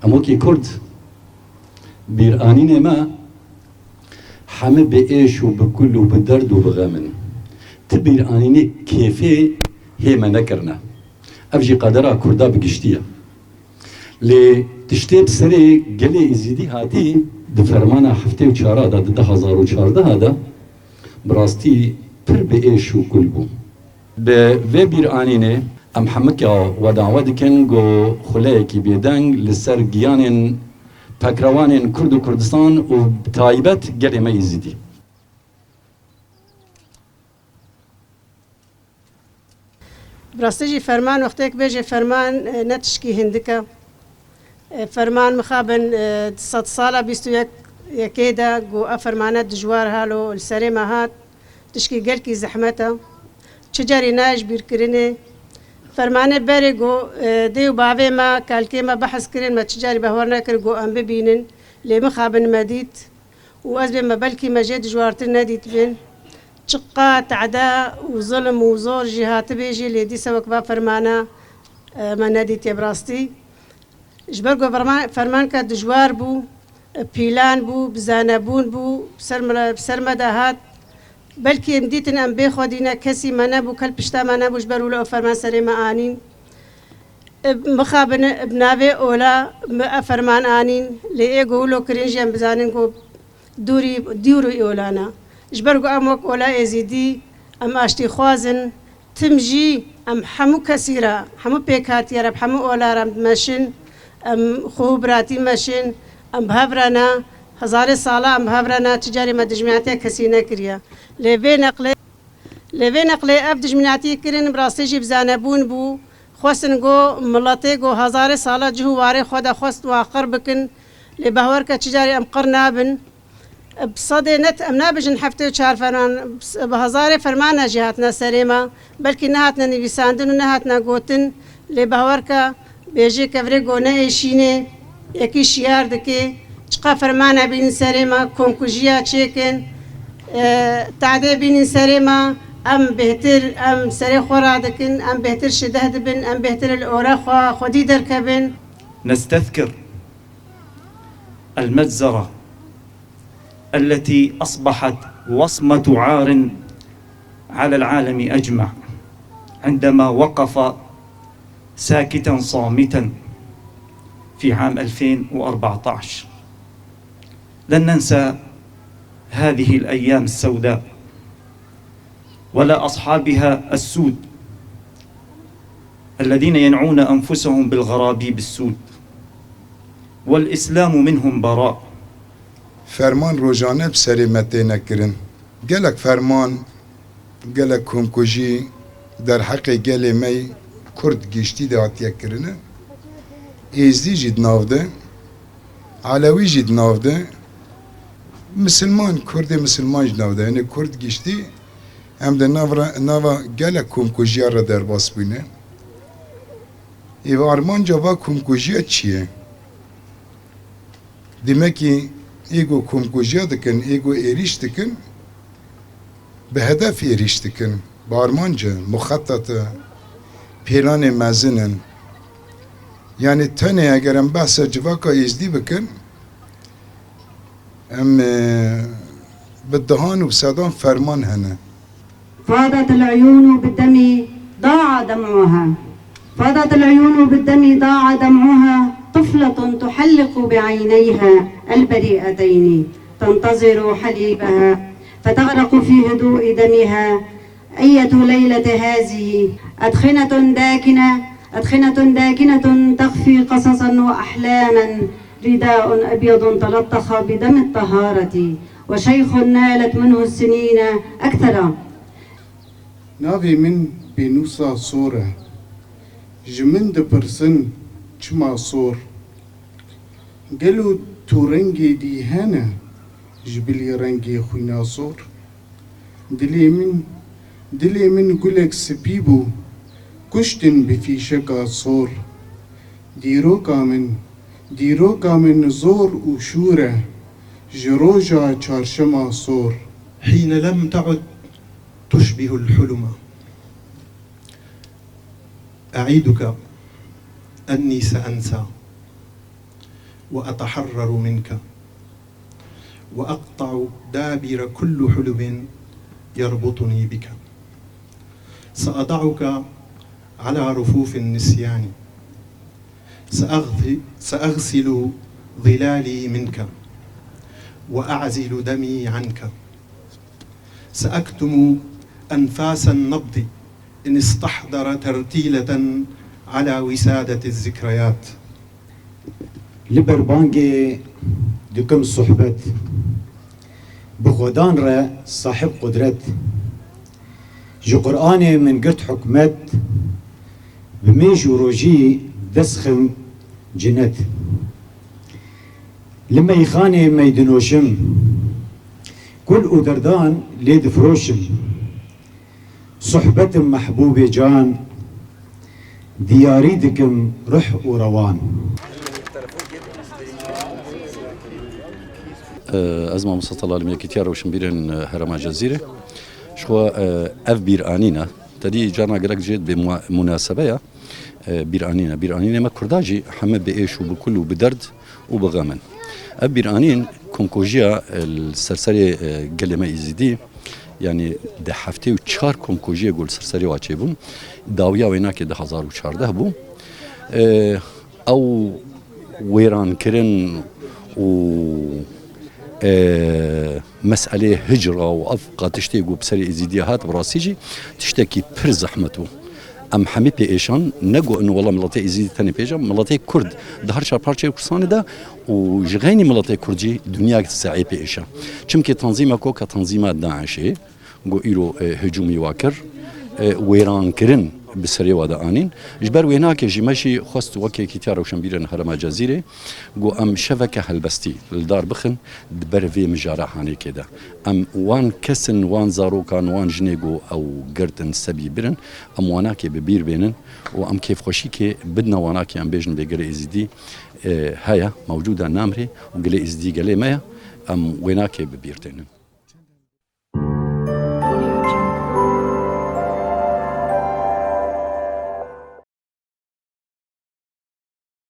اموكي كرد بيرانين ما حمى بإيش وبكل وبدرد وبغامن تبير آنيني كيفي هي ما نكرنا أفجي قادرة كردا بقشتية لي تشتيب سري قلي إزيدي هاتي دفرمانا حفتي وشارة دا 2014 هذا براستي پر بإيش وكل بو ببير آنيني أم حمكا ودعوة دكن جو خلايكي بيدنگ لسر جيانين پکروان کرد و کردستان و تایبت گلی ما ایزیدی. براستجی فرمان وقتی که بیچه فرمان نتشکی هندکه فرمان مخابن 100 ساله 21 دا جو افرمانات دجوار هالو السری ماهات تشکی گل کی زحمته چجاری ناج بیرکرینه فرمانه بری گو دیو باوی ما کالکی ما بحث کرین ما تجاری بهور نکر گو ام ببینن لی مخابن مدید و از بیم بلکی مجد جوارتر ندید بین چقا تعدا و ظلم و زور جهات بیجی لی دی سوک با فرمانه ما ندید یبراستی جبر گو فرمان که دجوار بو پیلان بو بزانبون بو بسر مدهات بلکه مدیتن ام بخودینا کسی منه بو کل پشتا منه بوش برولو فرمان سری ما آنین مخابن بناوی اولا فرمان آنین لی گولو کرنجی ام بزانن کو دوری اولانا جبرگو ام وک اولا ازیدی ام اشتی خوازن تمجی ام حمو کسیرا حمو پیکاتی رب حمو اولا رم مشن ام خوب راتی مشن ام بهبرنا 1000 ساله ام بهبرنا تجاری مدجمعاتی کسی نکریا لوی نقله اف دجمناتی کرن براستیجی بزانبون بو خوستن گو ملتی گو 1000 ساله جهواری خدا خوست واقر بکن لبهور که تجاری ام قرنابن بصدي نت ام نابجن حفتي وشار فرمان ب1000 فرمانه جهاتنا سريمه بلكي نهاتنا نبيساندن ونهاتنا قوتن لبهور که بيجي كفري قونا ايشيني يكي شيار دكي چقا فرمانه بين سريمه كونكوجيا تشيكن تعدي بين سريما ام بهتر ام سري خورا دكن ام بهتر شده دبن ام بهتر الاورا خودي دركبن نستذكر المجزرة التي أصبحت وصمة عار على العالم أجمع عندما وقف ساكتا صامتا في عام 2014. لن ننسى هذه الأيام السوداء ولا أصحابها السود الذين ينعون أنفسهم بالغرابيب السود والإسلام منهم براء. فرمان روزانه بسری متینه کرن گلک فرمان گلک کمکوژی در حق گل می کرد گشتی دهاتیه کرنه ایزدی جید نافده علوی جید نافده مسلمان کرد مسلمان جناوده یعنی کرد گشتی هم ده نوا گله کمکوژیا را در باس بینه ایو آرمان جوا کمکوژیا چیه؟ دیمه که ایگو کمکوژیا دکن ایگو ایریش دکن به هدف ایریش دکن با آرمان جا مخطط پیلان مزنن یعنی تنه اگرم بحث جواکا ایزدی بکن ام بالدهان وبصدام فرمان هنا فاضت العيون بالدم ضاع دمعها فاضت العيون بالدم ضاع دمعها طفلة تحلق بعينيها البريئتين تنتظر حليبها فتغرق في هدوء دمها أية ليلة هذه أدخنة داكنة تخفي قصصا وأحلاما رداء أبيض تلطخ بدم الطهارة وشيخ نالت منه السنين أكثر. ناوي من بنوسا صورة جمند برسن چما صور قالوا تورنجي دي هنا جبلي رنجي خوينا صور دلي من قلك سبيبو كشتن بفيشكا صور دیروکا من زور وشورة جروجا چارشما صور حين لم تعد تشبه الحلم. أعيدك أني سأنسى وأتحرر منك، وأقطع دابر كل حلم يربطني بك. سأضعك على رفوف النسيان، سأغسل ظلالي منك وأعزل دمي عنك. سأكتم أنفاس النبض إن استحضر ترتيلة على وسادة الذكريات. لبربانجي دكم صحبت بخودان را صاحب قدرت، جو قرآن من قرد حكمت، بميج وروجي دسخم جنت. لما يخاني ميدنوشم كل أدردان ليد فروشم، صحبت محبوب جان دياري دكم رح وروان. أزمة مصطفى العالمية كتير وشمبيرن هرم جزيرة شو أف بيرانينا تدي جانا قرق جيد بمناسبة بيرانينا ما كرداجي حمد بإيش وبكل وبدرد وبغامن. أف بيرانين كومكوجيا السرسري قال ما يزيدي يعني ده حفتي وشار كومكوجيا قول سرسري واجبون داويا ويناك ده 1014 بو أو ويران كرن و مسألة هجرة وأفقى تشتكي بسري إزيديات براسيجي تشتكي بر زحمته أم حميد بإيشان نجو إنه والله ملاتي إزيدي تاني بيجا ملاتي كرد دهر شار بارشة كرسان ده وجغيني ملاتي كردجي دنيا تساعي بإيشا چمكي تنظيمه كوكا تنظيمات داعشي جو إيرو هجومي واكر ويران كرن بسري ودا آنين جبر ويناك جمشي خست وكي كتير وشنبيرن هرم جزيرة جو أم شبكة هلبستي الدار بخن دبر في مجارحاني كده أم وان كسن وان زارو كان وان جنيجو أو قرتن سبي برن أم واناكي ببير بينن وأم كيف خوشيكي بدنا واناكي أم بيجن بقري إزدي هيا موجودة نامري وقلي إزدي قلي مايا أم ويناكي ببيرتين